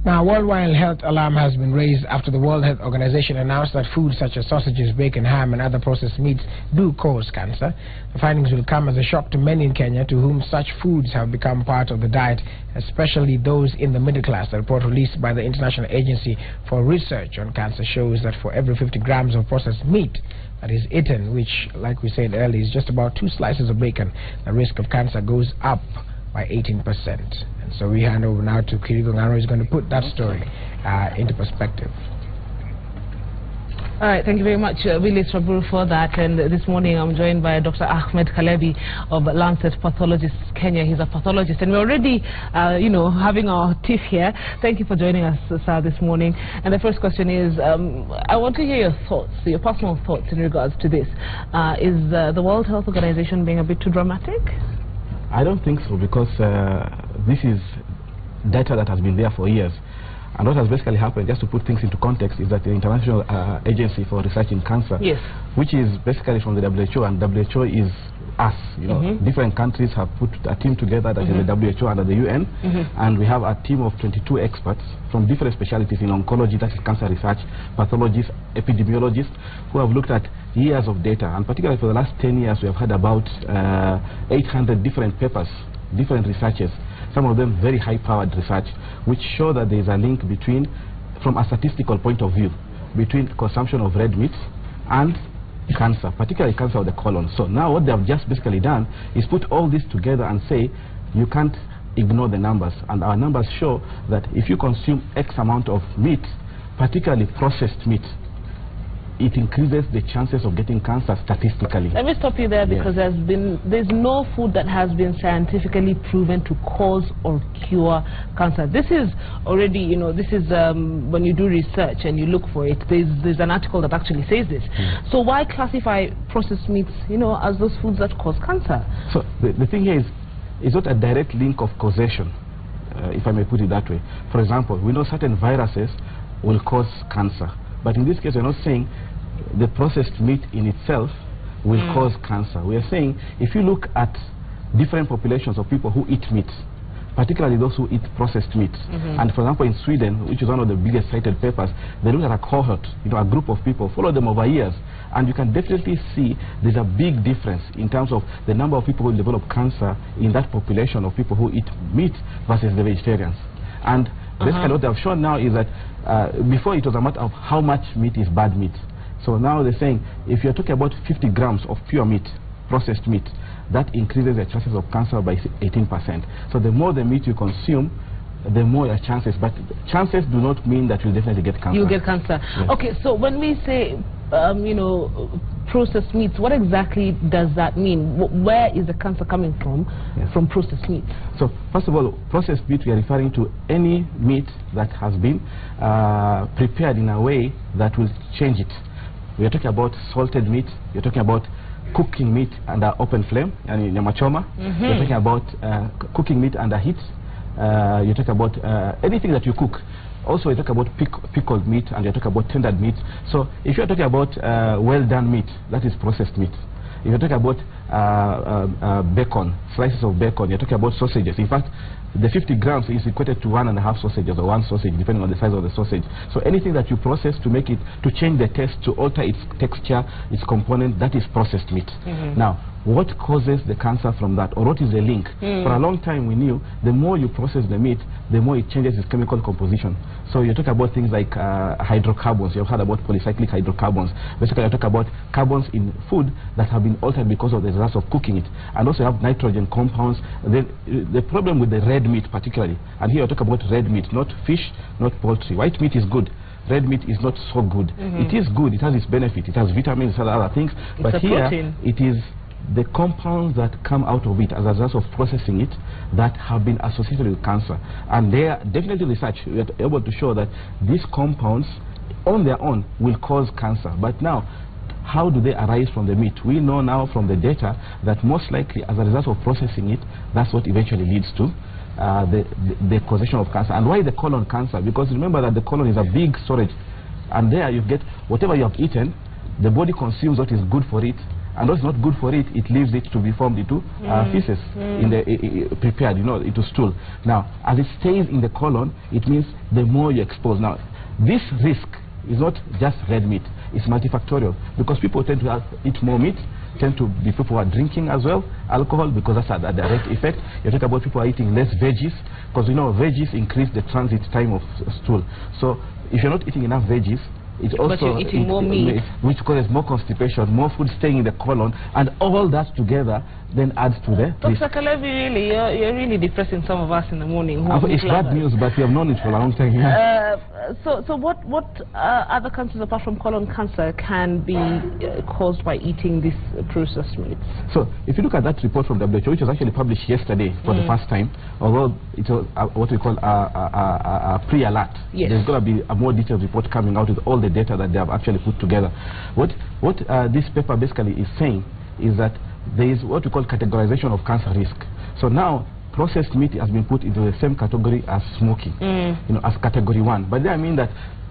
Now, a worldwide health alarm has been raised after the World Health Organization announced that foods such as sausages, bacon, ham and other processed meats do cause cancer. The findings will come as a shock to many in Kenya to whom such foods have become part of the diet, especially those in the middle class. The report released by the International Agency for Research on Cancer shows that for every 50 grams of processed meat that is eaten, which, like we said earlier, is just about 2 slices of bacon, the risk of cancer goes up by 18%. And so we hand over now to Kirigo Ngaro, who's going to put that story into perspective. All right, thank you very much, Willis Raburu, for that. And this morning I'm joined by Dr. Ahmed Kalebi of Lancet Pathologists Kenya. He's a pathologist, and we're already, having our tiff here. Thank you for joining us, sir, this morning. And the first question is, I want to hear your thoughts, your personal thoughts in regards to this. Is the World Health Organization being a bit too dramatic? I don't think so, because this is data that has been there for years. And what has basically happened, just to put things into context, is that the International Agency for Research in Cancer, yes, which is basically from the WHO, and WHO is us, different countries have put a team together that is the WHO under the UN, and we have a team of 22 experts from different specialties in oncology, that is cancer research, pathologists, epidemiologists, who have looked at years of data, and particularly for the last 10 years we have had about 800 different papers, different researches, some of them very high-powered research, which show that there is a link between, from a statistical point of view, between consumption of red meat and cancer, particularly cancer of the colon. So now what they have just basically done is put all this together and say you can't ignore the numbers, and our numbers show that if you consume X amount of meat, particularly processed meat, it increases the chances of getting cancer statistically. Let me stop you there, because there's no food that has been scientifically proven to cause or cure cancer. This is already, this is when you do research and you look for it, there's an article that actually says this. So why classify processed meats, as those foods that cause cancer? So the thing here is, it's not a direct link of causation, if I may put it that way. For example, we know certain viruses will cause cancer. But in this case, we're not saying the processed meat in itself will cause cancer. We are saying if you look at different populations of people who eat meat, particularly those who eat processed meat, and for example in Sweden, which is one of the biggest cited papers, they look at a cohort, a group of people, follow them over years, and you can definitely see there's a big difference in terms of the number of people who develop cancer in that population of people who eat meat versus the vegetarians. And basically what they've shown now is that before it was a matter of how much meat is bad meat. So now they're saying if you're talking about 50 grams of pure meat, processed meat, that increases the chances of cancer by 18%. So the more the meat you consume, the more your chances. But chances do not mean that you'll definitely get cancer. You'll get cancer. Yes. Okay, so when we say, processed meats, what exactly does that mean? Where is the cancer coming from, from processed meat? So, first of all, processed meat, we are referring to any meat that has been prepared in a way that will change it. We are talking about salted meat, we are talking about cooking meat under open flame, and nyama choma. We are talking about cooking meat under heat. You talk about anything that you cook. Also, you talk about pickled meat, and you talk about tendered meat. So, if you're talking about well-done meat, that is processed meat. If you're talking about bacon, slices of bacon, you're talking about sausages. In fact, the 50 grams is equated to 1.5 sausages or 1 sausage, depending on the size of the sausage. So anything that you process to make it, to change the taste, to alter its texture, its component, that is processed meat. Now, what causes the cancer from that, or what is the link? For a long time we knew the more you process the meat, the more it changes its chemical composition. So you talk about things like hydrocarbons. You've heard about polycyclic hydrocarbons. Basically you talk about carbons in food that have been altered because of the results of cooking it. And also you have nitrogen compounds. The problem with the red meat particularly, and here I talk about red meat, not fish, not poultry. White meat is good. Red meat is not so good. It is good, it has its benefit, it has vitamins and other things, but here it is the compounds that come out of it as a result of processing it that have been associated with cancer. And they are definitely research, we are able to show that these compounds on their own will cause cancer. But now, how do they arise from the meat? We know now from the data that most likely as a result of processing it, that's what eventually leads to the causation of cancer. And why the colon cancer? Because remember that the colon is a big storage, and there you get whatever you have eaten, the body consumes what is good for it, and what's not good for it, it leaves it to be formed into feces, in the prepared, into stool. Now, as it stays in the colon, it means the more you expose. Now, this risk is not just red meat, it's multifactorial, because people tend to eat more meat, tend to be people who are drinking as well, alcohol, because that's a direct effect. You talk about people who are eating less veggies, because veggies increase the transit time of stool. So if you're not eating enough veggies, it's also you're eating more meat, which causes more constipation, more food staying in the colon, and all that together then adds to the risk. Dr. Kalebi, really, you're really depressing some of us in the morning. It's bad news, but we have known it for a long time. So what other cancers apart from colon cancer can be caused by eating these processed meats? So if you look at that report from WHO, which was actually published yesterday for the first time, although it's what we call a pre-alert, there's going to be a more detailed report coming out with all the data that they have actually put together. What this paper basically is saying is that there is what we call categorization of cancer risk. So now processed meat has been put into the same category as smoking, as category 1. But I mean that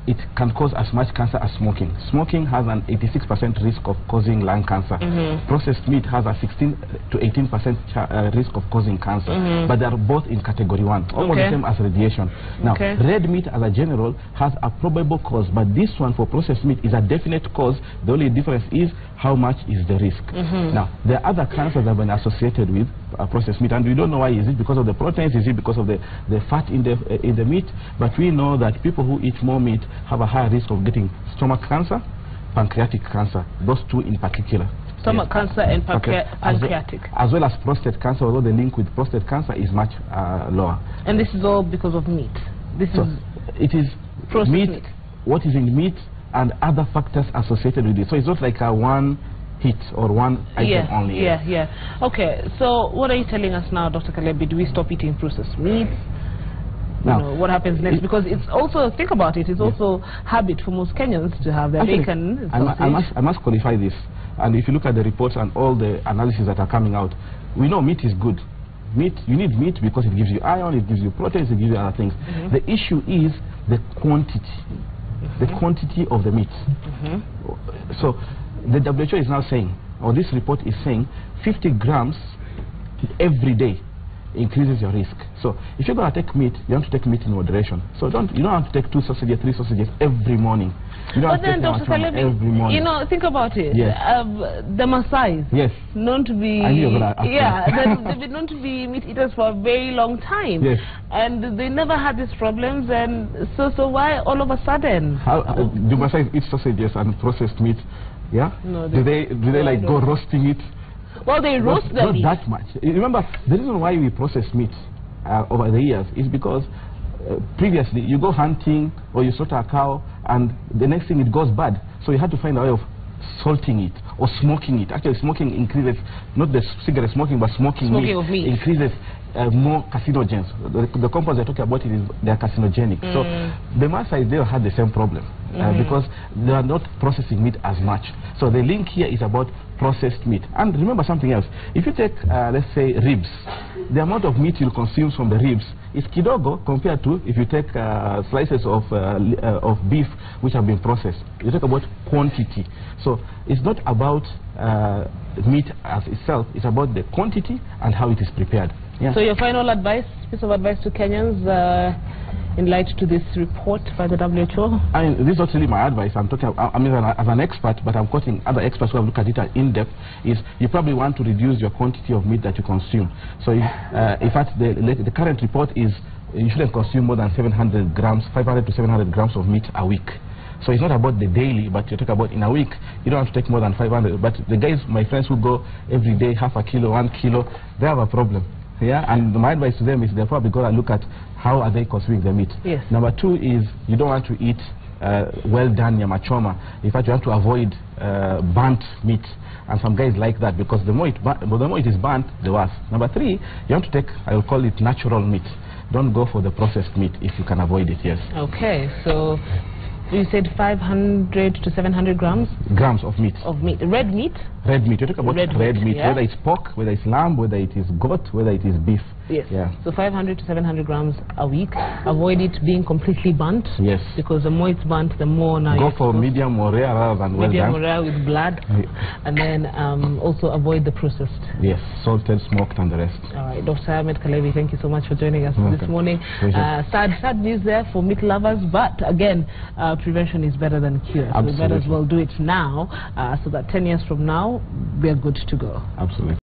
it can cause as much cancer as smoking. Smoking has an 86% risk of causing lung cancer. Processed meat has a 16 to 18% risk of causing cancer. But they are both in category 1, almost the same as radiation. Now, red meat as a general has a probable cause, but this one for processed meat is a definite cause. The only difference is how much is the risk. Now, there are other cancers that have been associated with processed meat, and we don't know why. Is it because of the proteins? Is it because of the fat in the meat? But we know that people who eat more meat have a higher risk of getting stomach cancer, pancreatic cancer, those two in particular. Stomach cancer and pancreatic. As well as prostate cancer, although the link with prostate cancer is much lower. And this is all because of meat? It is meat, what is in meat, and other factors associated with it. So it's not like a one hit or one item only. Okay, so what are you telling us now, Dr. Kalebi? Do we stop eating processed meats? Now, what happens next? Because it's also, think about it, it's also habit for most Kenyans to have their bacon. I must qualify this. And if you look at the reports and all the analysis that are coming out, we know meat is good. Meat, you need meat because it gives you iron, it gives you proteins, it gives you other things. The issue is the quantity. The quantity of the meat. So the WHO is now saying, or this report is saying, 50 grams every day increases your risk. So if you're going to take meat, you have to take meat in moderation. So you don't have to take 2 sausages, 3 sausages every morning. You don't but then, Dr. Kalebi, every morning. Think about it. The Maasai, known to be they've been known to be meat eaters for a very long time. And they never had these problems, and so why all of a sudden? Do Maasai eat sausages and processed meat? No, do they like go roasting it? Well, they roast the meat. Not that much. Remember, the reason why we process meat over the years is because previously you go hunting or you slaughter a cow and the next thing it goes bad. So you had to find a way of salting it or smoking it. Actually, smoking increases, not the cigarette smoking, but smoking meat increases more carcinogens. The compounds they're talking about they're carcinogenic. So the Maasai, they had the same problem because they are not processing meat as much. So the link here is about processed meat. And remember something else. If you take, let's say, ribs, the amount of meat you'll consume from the ribs is kidogo compared to if you take slices of beef which have been processed. You talk about quantity. So it's not about meat as itself, it's about the quantity and how it is prepared. So your final piece of advice to Kenyans in light to this report by the WHO? This is not really my advice. I'm talking, as an expert, but I'm quoting other experts who have looked at it in depth, is you probably want to reduce your quantity of meat that you consume. So in fact, the current report is you shouldn't consume more than 700 grams, 500 to 700 grams of meat a week. So it's not about the daily, but you talk about in a week, you don't have to take more than 500. But the guys, my friends who go every day, half a kilo, 1 kilo, they have a problem. And my advice to them is they're probably going to look at how are they consuming the meat. Number 2 is you don't want to eat well done nyama choma. In fact, you have to avoid burnt meat. And some guys like that because the more it is burnt, the worse. Number 3, you have to take, I will call it natural meat. Don't go for the processed meat if you can avoid it, Okay, so you said 500 to 700 grams? Grams of meat. Of meat. Red meat? Red meat. You talk about red meat, whether it's pork, whether it's lamb, whether it is goat, whether it is beef. Yes. Yeah. So 500 to 700 grams a week. Avoid it being completely burnt. Yes. Because the more it's burnt, the more now Go for medium or rare rather than well medium done. or rare with blood. And then also avoid the processed. Yes, salted, smoked, and the rest. All right, Dr. Ahmed Kalebi, thank you so much for joining us this morning. Sad news there for meat lovers, but again, prevention is better than cure. So we might as well do it now, so that 10 years from now, we are good to go. Absolutely.